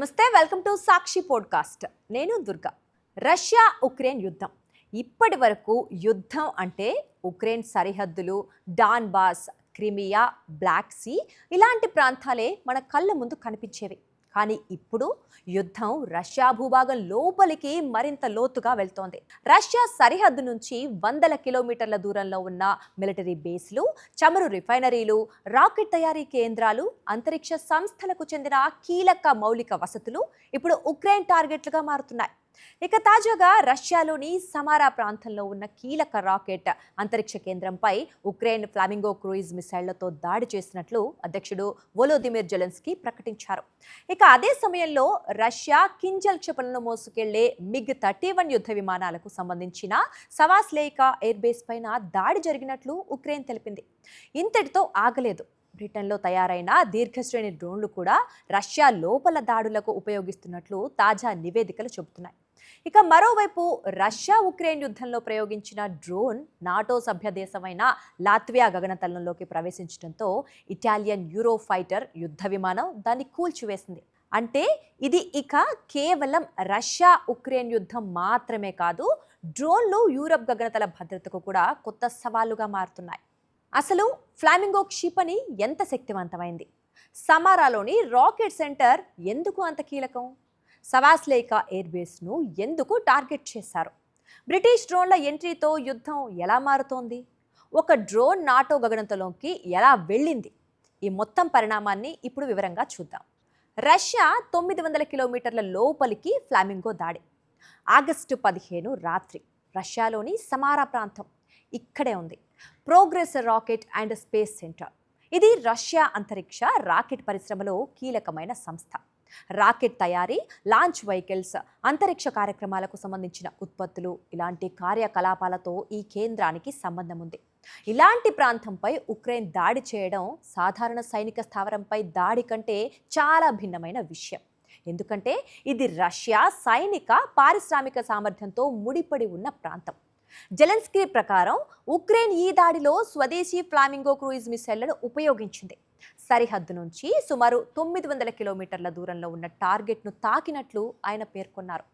నమస్తే, welcome to Sakshi podcast. నేను Durga. Russia Ukraine యుద్ధం. ఇప్పటి వరకు యుద్ధం అంటే ఉక్రెయిన్ సరిహద్దులు, డాన్బాస్, క్రిమియా, బ్లాక్ సీ ఇలాంటి ప్రాంతాలే మన కళ్ళ ముందు కనిపించేవి. కానీ ఇప్పుడు యుద్ధం రష్యా భూభాగం లోపలికి మరింత లోతుగా వెళ్తోంది. రష్యా సరిహద్దు నుంచి వందల కిలోమీటర్ల దూరంలో ఉన్న మిలిటరీ బేస్లు, చమురు రిఫైనరీలు, రాకెట్ తయారీ కేంద్రాలు, అంతరిక్ష సంస్థలకు చెందిన కీలక మౌలిక వసతులు ఇప్పుడు ఉక్రెయిన్ టార్గెట్లుగా మారుతున్నాయి. ఇక తాజాగా రష్యాలోని సమారా ప్రాంతంలో ఉన్న కీలక రాకెట్ అంతరిక్ష కేంద్రంపై ఉక్రెయిన్ ఫ్లామింగో క్రూయిజ్ మిసైళ్లతో దాడి చేసినట్లు అధ్యక్షుడు వోలోదిమిర్ జెలెన్స్కీ ప్రకటించారు. ఇక అదే సమయంలో రష్యా కింజల్ క్షిపణులను మోసుకెళ్లే MiG-31 యుద్ధ విమానాలకు సంబంధించిన సవాస్లేయికా ఎయిర్ బేస్ పైన దాడి జరిగినట్లు ఉక్రెయిన్ తెలిపింది. ఇంతటితో ఆగలేదు. బ్రిటన్లో తయారైన దీర్ఘశ్రేణి డ్రోన్లు కూడా రష్యా లోపల దాడులకు ఉపయోగిస్తున్నట్లు తాజా నివేదికలు చెబుతున్నాయి. ఇక మరోవైపు రష్యా ఉక్రెయిన్ యుద్ధంలో ప్రయోగించిన డ్రోన్ నాటో సభ్య దేశమైన లాత్వియా గగనతలంలోకి ప్రవేశించడంతో ఇటాలియన్ యూరోఫైటర్ యుద్ధ విమానం దాన్ని కూల్చివేసింది. అంటే ఇది ఇక కేవలం రష్యా ఉక్రెయిన్ యుద్ధం మాత్రమే కాదు, డ్రోన్లు యూరప్ గగనతల భద్రతకు కూడా కొత్త సవాలుగా మారుతున్నాయి. అసలు ఫ్లామింగో క్షిపణి ఎంత శక్తివంతమైంది? సమారాలోని రాకెట్ సెంటర్ ఎందుకు అంత కీలకం? సవాస్లేయికా ఎయిర్ బేస్ను ఎందుకు టార్గెట్ చేశారు? బ్రిటిష్ డ్రోన్ల ఎంట్రీతో యుద్ధం ఎలా మారుతోంది? ఒక డ్రోన్ నాటో గగనతలంలోకి ఎలా వెళ్ళింది? ఈ మొత్తం పరిణామాన్ని ఇప్పుడు వివరంగా చూద్దాం. రష్యా 900 కిలోమీటర్ల లోపలికి ఫ్లామింగో దాడి. ఆగస్టు 15 రాత్రి రష్యాలోని సమారా ప్రాంతం ఇక్కడే ఉంది. Progress rocket and space centre. ఇది రష్యా అంతరిక్ష రాకెట్ పరిశ్రమలో కీలకమైన సంస్థ. రాకెట్ తయారీ, లాంచ్ వెహికల్స్, అంతరిక్ష కార్యక్రమాలకు సంబంధించిన ఉత్పత్తులు ఇలాంటి కార్యకలాపాలతో ఈ కేంద్రానికి సంబంధం ఉంది. ఇలాంటి ప్రాంతంపై ఉక్రెయిన్ దాడి చేయడం సాధారణ సైనిక స్థావరంపై దాడి కంటే చాలా భిన్నమైన విషయం. ఎందుకంటే ఇది రష్యా సైనిక పారిశ్రామిక సామర్థ్యంతో ముడిపడి ఉన్న ప్రాంతం. జెలెన్స్కీ ప్రకారం ఉక్రెయిన్ ఈ దాడిలో స్వదేశీ ఫ్లామింగో క్రూయిజ్ మిసైళ్లను ఉపయోగించింది. సరిహద్దు నుంచి సుమారు 900 కిలోమీటర్ల దూరంలో ఉన్న టార్గెట్ను తాకినట్లు ఆయన పేర్కొన్నారు.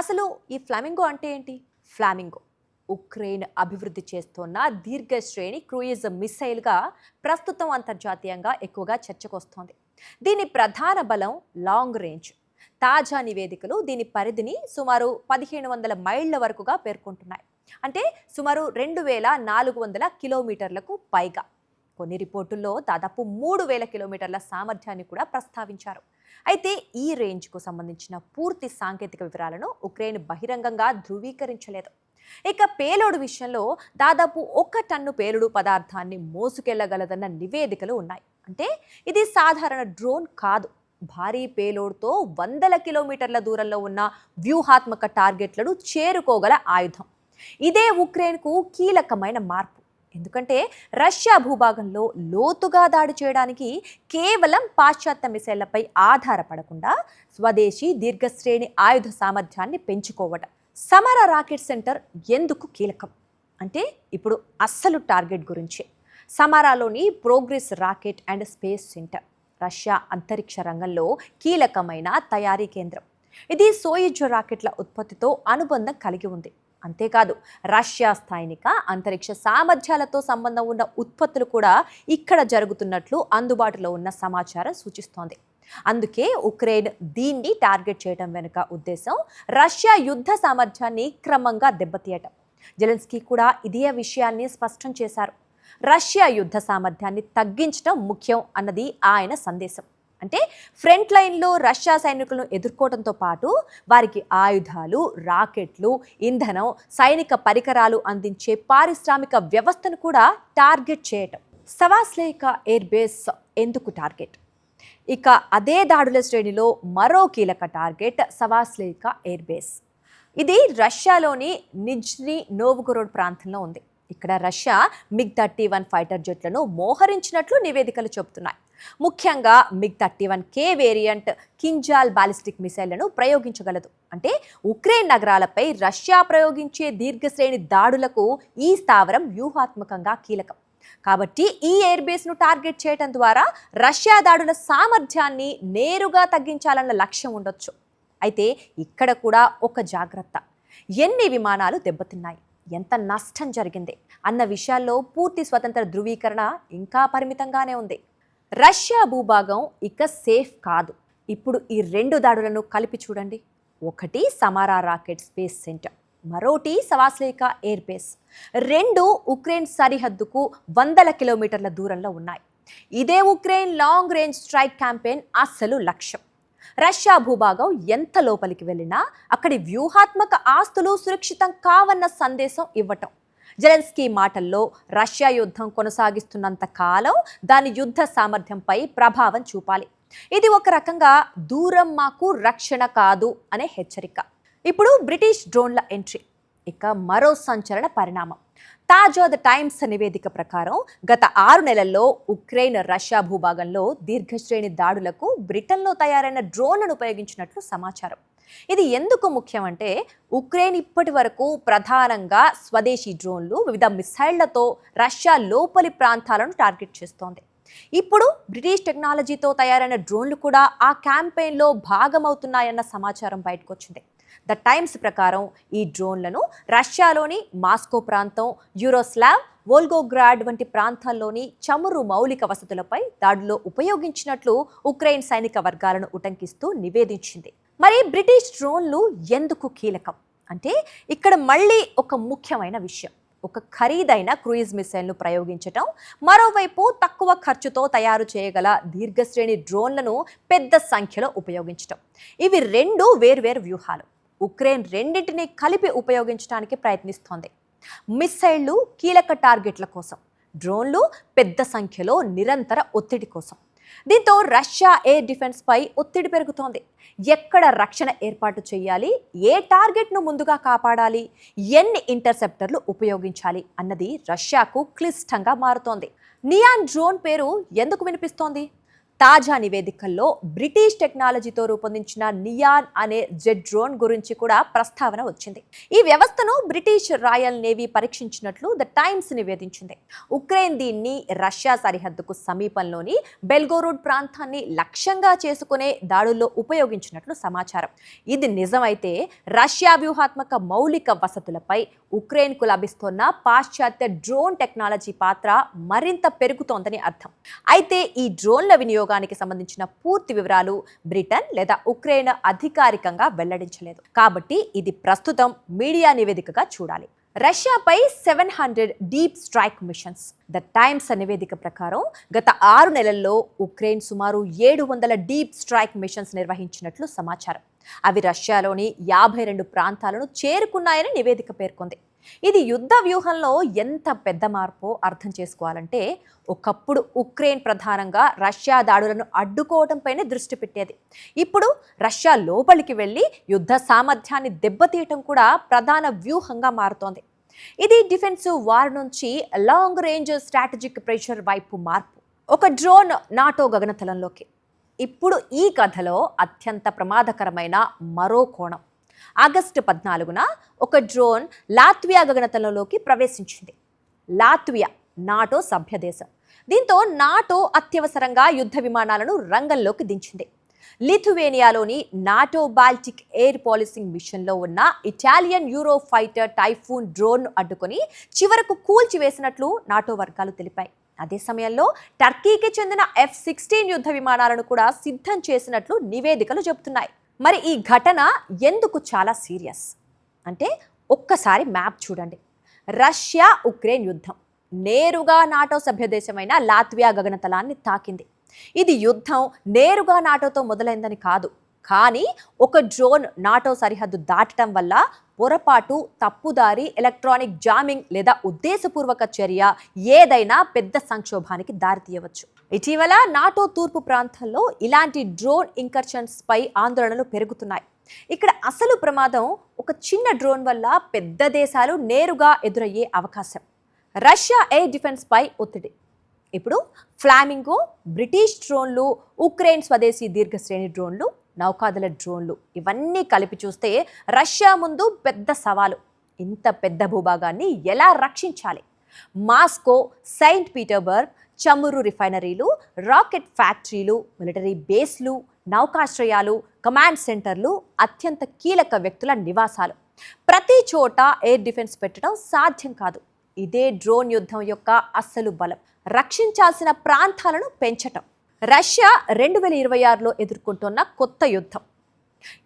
అసలు ఈ ఫ్లామింగో అంటే ఏంటి? ఫ్లామింగో ఉక్రెయిన్ అభివృద్ధి చేస్తున్న దీర్ఘశ్రేణి క్రూయిజ్ మిసైల్గా ప్రస్తుతం అంతర్జాతీయంగా ఎక్కువగా చర్చకొస్తోంది. దీని ప్రధాన బలం లాంగ్ రేంజ్. తాజా నివేదికలు దీని పరిధిని సుమారు 1500 మైళ్ల వరకుగా పేర్కొంటున్నాయి. అంటే సుమారు 2400 కిలోమీటర్లకు పైగా. కొన్ని రిపోర్టుల్లో దాదాపు 3000 కిలోమీటర్ల సామర్థ్యాన్ని కూడా ప్రస్తావించారు. అయితే ఈ రేంజ్కు సంబంధించిన పూర్తి సాంకేతిక వివరాలను ఉక్రెయిన్ బహిరంగంగా ధృవీకరించలేదు. ఇక పేలోడు విషయంలో దాదాపు 1 టన్ను పేలుడు పదార్థాన్ని మోసుకెళ్లగలదన్న నివేదికలు ఉన్నాయి. అంటే ఇది సాధారణ డ్రోన్ కాదు. భారీ పేలోడ్తో వందల కిలోమీటర్ల దూరంలో ఉన్న వ్యూహాత్మక టార్గెట్లను చేరుకోగల ఆయుధం. ఇదే ఉక్రెయిన్కు కీలకమైన మార్పు. ఎందుకంటే రష్యా భూభాగంలో లోతుగా దాడి చేయడానికి కేవలం పాశ్చాత్య మిసైళ్లపై ఆధారపడకుండా స్వదేశీ దీర్ఘశ్రేణి ఆయుధ సామర్థ్యాన్ని పెంచుకోవడం. సమారా రాకెట్ సెంటర్ ఎందుకు కీలకం అంటే ఇప్పుడు అస్సలు టార్గెట్ గురించి. సమారాలోని progress rocket and space centre Russia అంతరిక్ష రంగంలో కీలకమైన తయారీ కేంద్రం. ఇది సోయుజ్ రాకెట్ల ఉత్పత్తితో అనుబంధం కలిగి ఉంది. అంతేకాదు రష్యా స్థానిక అంతరిక్ష సామర్థ్యాలతో సంబంధం ఉన్న ఉత్పత్తులు కూడా ఇక్కడ జరుగుతున్నట్లు అందుబాటులో ఉన్న సమాచారం సూచిస్తోంది. అందుకే ఉక్రెయిన్ దీన్ని టార్గెట్ చేయడం వెనుక ఉద్దేశం రష్యా యుద్ధ సామర్థ్యాన్ని క్రమంగా దెబ్బతీయటం. జెలెన్స్కీ కూడా ఇదే విషయాన్ని స్పష్టం చేశారు. రష్యా యుద్ధ సామర్థ్యాన్ని తగ్గించడం ముఖ్యం అన్నది ఆయన సందేశం. అంటే ఫ్రంట్ లైన్లో రష్యా సైనికులను ఎదుర్కోవడంతో పాటు వారికి ఆయుధాలు, రాకెట్లు, ఇంధనం, సైనిక పరికరాలు అందించే పారిశ్రామిక వ్యవస్థను కూడా టార్గెట్ చేయటం. సవాస్లేయికా ఎయిర్ బేస్ ఎందుకు టార్గెట్? ఇక అదే దాడుల శ్రేణిలో మరో కీలక టార్గెట్ సవాస్లేయికా ఎయిర్ బేస్. ఇది రష్యాలోని నిజ్నీ నోవ్గోరోడ్ ప్రాంతంలో ఉంది. ఇక్కడ రష్యా MiG-31 ఫైటర్ జెట్లను మోహరించినట్లు నివేదికలు చెబుతున్నాయి. ముఖ్యంగా MiG-31K వేరియంట్ కింజాల్ బాలిస్టిక్ మిసైళ్లను ప్రయోగించగలదు. అంటే ఉక్రెయిన్ నగరాలపై రష్యా ప్రయోగించే దీర్ఘశ్రేణి దాడులకు ఈ స్థావరం వ్యూహాత్మకంగా కీలకం. కాబట్టి ఈ ఎయిర్ బేస్ను టార్గెట్ చేయడం ద్వారా రష్యా దాడుల సామర్థ్యాన్ని నేరుగా తగ్గించాలన్న లక్ష్యం ఉండొచ్చు. అయితే ఇక్కడ కూడా ఒక జాగ్రత్త. ఎన్ని విమానాలు దెబ్బతిన్నాయి, ఎంత నష్టం జరిగింది అన్న విషయాల్లో పూర్తి స్వతంత్ర ధృవీకరణ ఇంకా పరిమితంగానే ఉంది. రష్యా భూభాగం ఇక సేఫ్ కాదు. ఇప్పుడు ఈ 2 దాడులను కలిపి చూడండి. ఒకటి సమారా రాకెట్ స్పేస్ సెంటర్, మరోటి సవాస్లేకా ఎయిర్ బేస్. 2 ఉక్రెయిన్ సరిహద్దుకు వందల కిలోమీటర్ల దూరంలో ఉన్నాయి. ఇదే Ukraine long range strike campaign అసలు లక్ష్యం. రష్యా భూభాగం ఎంత లోపలికి వెళ్ళినా అక్కడి వ్యూహాత్మక ఆస్తులు సురక్షితం కావన్న సందేశం ఇవ్వటం. జెలెన్స్కీ మాటల్లో రష్యా యుద్ధం కొనసాగిస్తున్నంత కాలం దాని యుద్ధ సామర్థ్యంపై ప్రభావం చూపాలి. ఇది ఒక రకంగా దూరం మాకు రక్షణ కాదు అనే హెచ్చరిక. ఇప్పుడు బ్రిటిష్ డ్రోన్ల ఎంట్రీ ఇక మరో సంచలన పరిణామం. తాజా ద టైమ్స్ నివేదిక ప్రకారం గత 6 నెలల్లో ఉక్రెయిన్ రష్యా భూభాగంలో దీర్ఘశ్రేణి దాడులకు బ్రిటన్లో తయారైన డ్రోన్లను ఉపయోగించినట్లు సమాచారం. ఇది ఎందుకు ముఖ్యమంటే ఉక్రెయిన్ ఇప్పటి వరకు ప్రధానంగా స్వదేశీ డ్రోన్లు, వివిధ మిసైళ్లతో రష్యా లోపలి ప్రాంతాలను టార్గెట్ చేస్తోంది. ఇప్పుడు బ్రిటిష్ టెక్నాలజీతో తయారైన డ్రోన్లు కూడా ఆ క్యాంపెయిన్లో భాగమవుతున్నాయన్న సమాచారం బయటకు వచ్చింది. ద టైమ్స్ ప్రకారం ఈ డ్రోన్లను రష్యాలోని మాస్కో ప్రాంతం, యూరోస్లావ్, వోల్గోగ్రాడ్ వంటి ప్రాంతాల్లోని చమురు మౌలిక వసతులపై దాడుల్లో ఉపయోగించినట్లు ఉక్రెయిన్ సైనిక వర్గాలను ఉటంకిస్తూ నివేదించింది. మరి బ్రిటిష్ డ్రోన్లు ఎందుకు కీలకం అంటే ఇక్కడ మళ్ళీ ఒక ముఖ్యమైన విషయం. ఒక ఖరీదైన క్రూయిజ్ మిసైల్ను ప్రయోగించటం, మరోవైపు తక్కువ ఖర్చుతో తయారు చేయగల దీర్ఘశ్రేణి డ్రోన్లను పెద్ద సంఖ్యలో ఉపయోగించటం. ఇవి 2 వేర్వేరు వ్యూహాలు. ఉక్రెయిన్ రెండింటినీ కలిపి ఉపయోగించడానికి ప్రయత్నిస్తోంది. మిస్సైళ్లు కీలక టార్గెట్ల కోసం, డ్రోన్లు పెద్ద సంఖ్యలో నిరంతర ఒత్తిడి కోసం. దీంతో రష్యా ఎయిర్ డిఫెన్స్ పై ఒత్తిడి పెరుగుతోంది. ఎక్కడ రక్షణ ఏర్పాటు చేయాలి, ఏ టార్గెట్ను ముందుగా కాపాడాలి, ఎన్ని ఇంటర్సెప్టర్లు ఉపయోగించాలి అన్నది రష్యాకు క్లిష్టంగా మారుతోంది. నియాన్ డ్రోన్ పేరు ఎందుకు వినిపిస్తోంది? తాజా నివేదికల్లో బ్రిటిష్ టెక్నాలజీతో రూపొందించిన నియాన్ అనే జెట్ డ్రోన్ గురించి కూడా ప్రస్తావన వచ్చింది. ఈ వ్యవస్థను బ్రిటిష్ రాయల్ నేవీ పరీక్షించినట్లు ద టైమ్స్ నివేదించింది. ఉక్రెయిన్ దీన్ని రష్యా సరిహద్దుకు సమీపంలోని బెల్గోరోడ్ ప్రాంతాన్ని లక్ష్యంగా చేసుకునే దాడుల్లో ఉపయోగించినట్లు సమాచారం. ఇది నిజమైతే రష్యా వ్యూహాత్మక మౌలిక వసతులపై ఉక్రెయిన్కు లభిస్తున్న పాశ్చాత్య డ్రోన్ టెక్నాలజీ పాత్ర మరింత పెరుగుతోందని అర్థం. అయితే ఈ డ్రోన్ల వినియోగానికి సంబంధించిన పూర్తి వివరాలు బ్రిటన్ లేదా ఉక్రెయిన్ అధికారికంగా వెల్లడించలేదు. కాబట్టి ఇది ప్రస్తుతం మీడియా నివేదికగా చూడాలి. రష్యాపై 700 deep strike machines. The times నివేదిక ప్రకారం గత 6 నెలల్లో ఉక్రెయిన్ సుమారు 700 డీప్ స్ట్రైక్ మిషన్స్ నిర్వహించినట్లు సమాచారం. అవి రష్యాలోని 52 ప్రాంతాలను చేరుకున్నాయని నివేదిక పేర్కొంది. ఇది యుద్ధ వ్యూహంలో ఎంత పెద్ద మార్పో అర్థం చేసుకోవాలంటే ఒకప్పుడు ఉక్రెయిన్ ప్రధానంగా రష్యా దాడులను అడ్డుకోవడంపైనే దృష్టి పెట్టేది. ఇప్పుడు రష్యా లోపలికి వెళ్ళి యుద్ధ సామర్థ్యాన్ని దెబ్బతీయటం కూడా ప్రధాన వ్యూహంగా మారుతోంది. ఇది డిఫెన్సివ్ వార్ నుంచి లాంగ్ రేంజ్ స్ట్రాటజిక్ ప్రెషర్ వైపు మార్పు. ఒక డ్రోన్ నాటో గగనతలంలోకి. ఇప్పుడు ఈ కథలో అత్యంత ప్రమాదకరమైన మరో కోణం. ఆగస్టు 14న ఒక డ్రోన్ లాత్వియా గగనతలంలోకి ప్రవేశించింది. లాత్వియా నాటో సభ్య దేశం. దీంతో నాటో అత్యవసరంగా యుద్ధ విమానాలను రంగంలోకి దించింది. లిథువేనియాలోని నాటో బాల్టిక్ ఎయిర్ పాలిసింగ్ మిషన్లో ఉన్న ఇటాలియన్ యూరో ఫైటర్ టైఫూన్ డ్రోన్ను అడ్డుకొని చివరకు కూల్చివేసినట్లు నాటో వర్గాలు తెలిపాయి. అదే సమయంలో టర్కీకి చెందిన F-16 యుద్ధ విమానాలను కూడా సిద్ధం చేసినట్లు నివేదికలు చెబుతున్నాయి. మరి ఈ ఘటన ఎందుకు చాలా సీరియస్ అంటే ఒక్కసారి మ్యాప్ చూడండి. రష్యా ఉక్రెయిన్ యుద్ధం నేరుగా నాటో సభ్యదేశమైన లాత్వియా గగనతలాన్ని తాకింది. ఇది యుద్ధం నేరుగా నాటోతో మొదలైందని కాదు, కానీ ఒక డ్రోన్ నాటో సరిహద్దు దాటడం వల్ల పొరపాటు, తప్పుదారి, ఎలక్ట్రానిక్ జామింగ్ లేదా ఉద్దేశపూర్వక చర్య ఏదైనా పెద్ద సంక్షోభానికి దారితీయవచ్చు. ఇటీవల నాటో తూర్పు ప్రాంతాల్లో ఇలాంటి డ్రోన్ ఇంకర్షన్స్ పై ఆందోళనలు పెరుగుతున్నాయి. ఇక్కడ అసలు ప్రమాదం ఒక చిన్న డ్రోన్ వల్ల పెద్ద దేశాలు నేరుగా ఎదురయ్యే అవకాశం. రష్యా ఎయిర్ డిఫెన్స్ పై ఒత్తిడి. ఇప్పుడు ఫ్లామింగో, బ్రిటిష్ డ్రోన్లు, ఉక్రెయిన్ స్వదేశీ దీర్ఘశ్రేణి డ్రోన్లు, నౌకాదళ డ్రోన్లు ఇవన్నీ కలిపి చూస్తే రష్యా ముందు పెద్ద సవాలు. ఇంత పెద్ద భూభాగాన్ని ఎలా రక్షించాలి? మాస్కో, సెయింట్ పీటర్బర్గ్ చమురు రిఫైనరీలు, రాకెట్ ఫ్యాక్టరీలు, మిలిటరీ బేస్లు, నౌకాశ్రయాలు, కమాండ్ సెంటర్లు అత్యంత కీలక వ్యక్తుల నివాసాలు. ప్రతి చోట ఎయిర్ డిఫెన్స్ పెట్టడం సాధ్యం కాదు. ఇదే డ్రోన్ యుద్ధం యొక్క అసలు బలం. రక్షించాల్సిన ప్రాంతాలను పెంచటం. రష్యా 2026లో ఎదుర్కొంటున్న కొత్త యుద్ధం.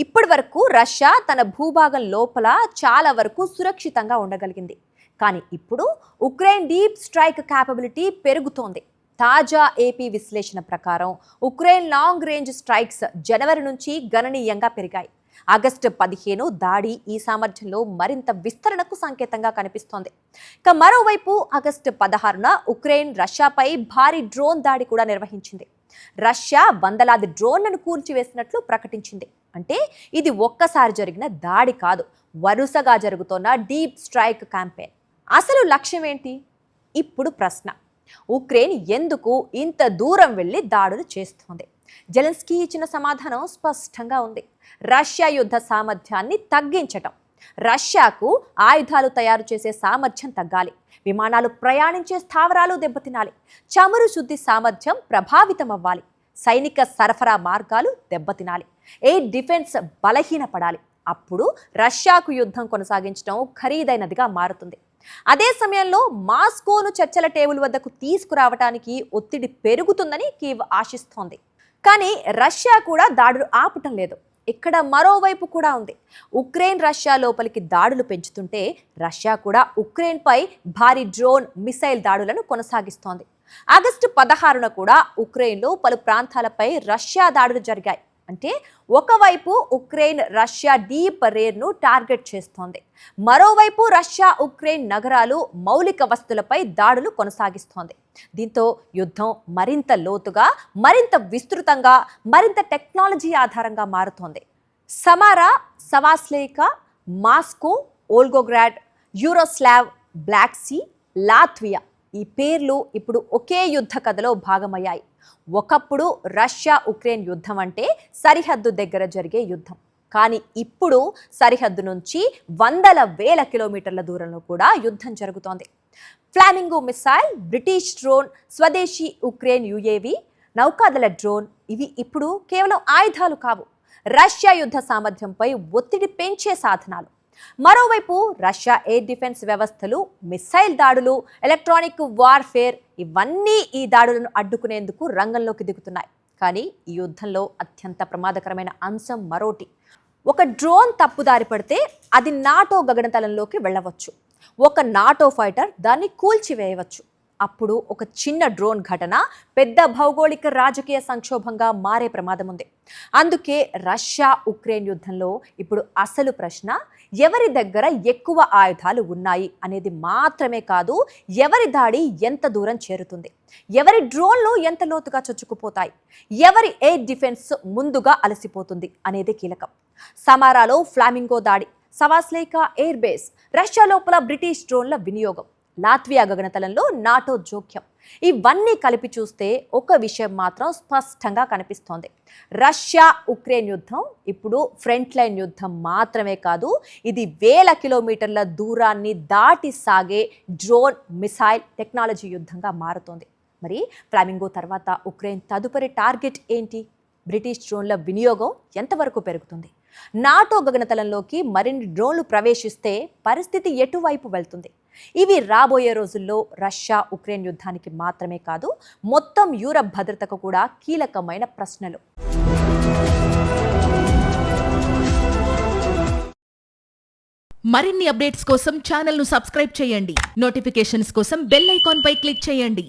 ఇప్పటి వరకు రష్యా తన భూభాగం లోపల చాలా వరకు సురక్షితంగా ఉండగలిగింది. కానీ ఇప్పుడు ఉక్రెయిన్ డీప్ స్ట్రైక్ క్యాపబిలిటీ పెరుగుతోంది. తాజా ఏపీ విశ్లేషణ ప్రకారం ఉక్రెయిన్ లాంగ్ రేంజ్ స్ట్రైక్స్ జనవరి నుంచి గణనీయంగా పెరిగాయి. ఆగస్టు 15 దాడి ఈ సామర్థ్యంలో మరింత విస్తరణకు సంకేతంగా కనిపిస్తోంది. ఇక మరోవైపు ఆగస్టు 16న ఉక్రెయిన్ రష్యాపై భారీ డ్రోన్ దాడి కూడా నిర్వహించింది. రష్యా వందలాది డ్రోన్లను కూల్చివేసినట్లు ప్రకటించింది. అంటే ఇది ఒక్కసారి జరిగిన దాడి కాదు, వరుసగా జరుగుతున్న డీప్ స్ట్రైక్ క్యాంపెయిన్. అసలు లక్ష్యం ఏంటి? ఇప్పుడు ప్రశ్న. ఉక్రెయిన్ ఎందుకు ఇంత దూరం వెళ్ళి దాడులు చేస్తోంది? జెలెన్స్కీ ఇచ్చిన సమాధానం స్పష్టంగా ఉంది. రష్యా యుద్ధ సామర్థ్యాన్ని తగ్గించటం. రష్యాకు ఆయుధాలు తయారు చేసే సామర్థ్యం తగ్గాలి, విమానాలు ప్రయాణించే స్థావరాలు దెబ్బతినాలి, చమురు శుద్ధి సామర్థ్యం ప్రభావితం అవ్వాలి, సైనిక సరఫరా మార్గాలు దెబ్బతినాలి, ఎయిర్ డిఫెన్స్ బలహీనపడాలి. అప్పుడు రష్యాకు యుద్ధం కొనసాగించడం ఖరీదైనదిగా మారుతుంది. అదే సమయంలో మాస్కోను చర్చల టేబుల్ వద్దకు తీసుకురావడానికి ఒత్తిడి పెరుగుతుందని కీవ్ ఆశిస్తోంది. కానీ రష్యా కూడా దాడులు ఆపటం లేదు. ఇక్కడ మరోవైపు కూడా ఉంది. ఉక్రెయిన్ రష్యా లోపలికి దాడులు పెంచుతుంటే రష్యా కూడా ఉక్రెయిన్పై భారీ డ్రోన్, మిసైల్ దాడులను కొనసాగిస్తోంది. ఆగస్టు 16న కూడా ఉక్రెయిన్లో పలు ప్రాంతాలపై రష్యా దాడులు జరిగాయి. అంటే ఒకవైపు ఉక్రెయిన్ రష్యా డీప్ రేర్ను టార్గెట్ చేస్తోంది, మరోవైపు రష్యా ఉక్రెయిన్ నగరాలు, మౌలిక వస్తువులపై దాడులు కొనసాగిస్తోంది. దీంతో యుద్ధం మరింత లోతుగా, మరింత విస్తృతంగా, మరింత టెక్నాలజీ ఆధారంగా మారుతోంది. సమారా, సవాస్లేకా, మాస్కో, ఓల్గోగ్రాడ్, యూరోస్లావ్, బ్లాక్ సీ, లాత్వియా ఈ పేర్లు ఇప్పుడు ఒకే యుద్ధ కథలో భాగమయ్యాయి. ఒకప్పుడు రష్యా ఉక్రెయిన్ యుద్ధం అంటే సరిహద్దు దగ్గర జరిగే యుద్ధం. కానీ ఇప్పుడు సరిహద్దు నుంచి వందల వేల కిలోమీటర్ల దూరంలో కూడా యుద్ధం జరుగుతోంది. ఫ్లామింగో మిసైల్, బ్రిటిష్ డ్రోన్, స్వదేశీ ఉక్రెయిన్ యుఏవి, నౌకాదళ డ్రోన్ ఇవి ఇప్పుడు కేవలం ఆయుధాలు కావు, రష్యా యుద్ధ సామర్థ్యంపై ఒత్తిడి పెంచే సాధనాలు. మరోవైపు రష్యా ఎయిర్ డిఫెన్స్ వ్యవస్థలు, మిసైల్ దాడులు, ఎలక్ట్రానిక్ వార్ఫేర్ ఇవన్నీ ఈ దాడులను అడ్డుకునేందుకు రంగంలోకి దిగుతున్నాయి. కానీ ఈ యుద్ధంలో అత్యంత ప్రమాదకరమైన అంశం మరోటి. ఒక డ్రోన్ తప్పుదారి పడితే అది నాటో గగనతలంలోకి వెళ్ళవచ్చు. ఒక నాటో ఫైటర్ దాన్ని కూల్చివేయవచ్చు. అప్పుడు ఒక చిన్న డ్రోన్ ఘటన పెద్ద భౌగోళిక రాజకీయ సంక్షోభంగా మారే ప్రమాదం ఉంది. అందుకే రష్యా ఉక్రెయిన్ యుద్ధంలో ఇప్పుడు అసలు ప్రశ్న ఎవరి దగ్గర ఎక్కువ ఆయుధాలు ఉన్నాయి అనేది మాత్రమే కాదు, ఎవరి దాడి ఎంత దూరం చేరుతుంది, ఎవరి డ్రోన్లు ఎంత లోతుగా చొచ్చుకుపోతాయి, ఎవరి ఎయిర్ డిఫెన్స్ ముందుగా అలసిపోతుంది అనేది కీలకం. సమారాలో ఫ్లామింగో దాడి, సవాస్లేకా ఎయిర్ బేస్, రష్యా లోపల బ్రిటిష్ డ్రోన్ల వినియోగం, లాత్వియా గగనతలంలో నాటో జోక్యం ఇవన్నీ కలిపి చూస్తే ఒక విషయం మాత్రం స్పష్టంగా కనిపిస్తోంది. రష్యా ఉక్రెయిన్ యుద్ధం ఇప్పుడు ఫ్రంట్ లైన్ యుద్ధం మాత్రమే కాదు, ఇది వేల కిలోమీటర్ల దూరాన్ని దాటి సాగే డ్రోన్, మిసైల్ టెక్నాలజీ యుద్ధంగా మారుతోంది. మరి ఫ్లామింగో తర్వాత ఉక్రెయిన్ తదుపరి టార్గెట్ ఏంటి? బ్రిటిష్ డ్రోన్ల వినియోగం ఎంతవరకు పెరుగుతుంది? నాటో గగనతలంలోకి మరిన్ని డ్రోన్లు ప్రవేశిస్తే పరిస్థితి ఎటువైపు వెళ్తుంది? ఇవి రాబోయే రోజుల్లో రష్యా ఉక్రెయిన్ యుద్ధానికి మాత్రమే కాదు, మొత్తం యూరప్ భద్రతకు కూడా కీలకమైన ప్రశ్నలు. మరిన్ని అప్డేట్స్ కోసం ఛానల్ను సబ్స్క్రైబ్ చేయండి. నోటిఫికేషన్స్ కోసం బెల్ ఐకాన్ పై క్లిక్ చేయండి.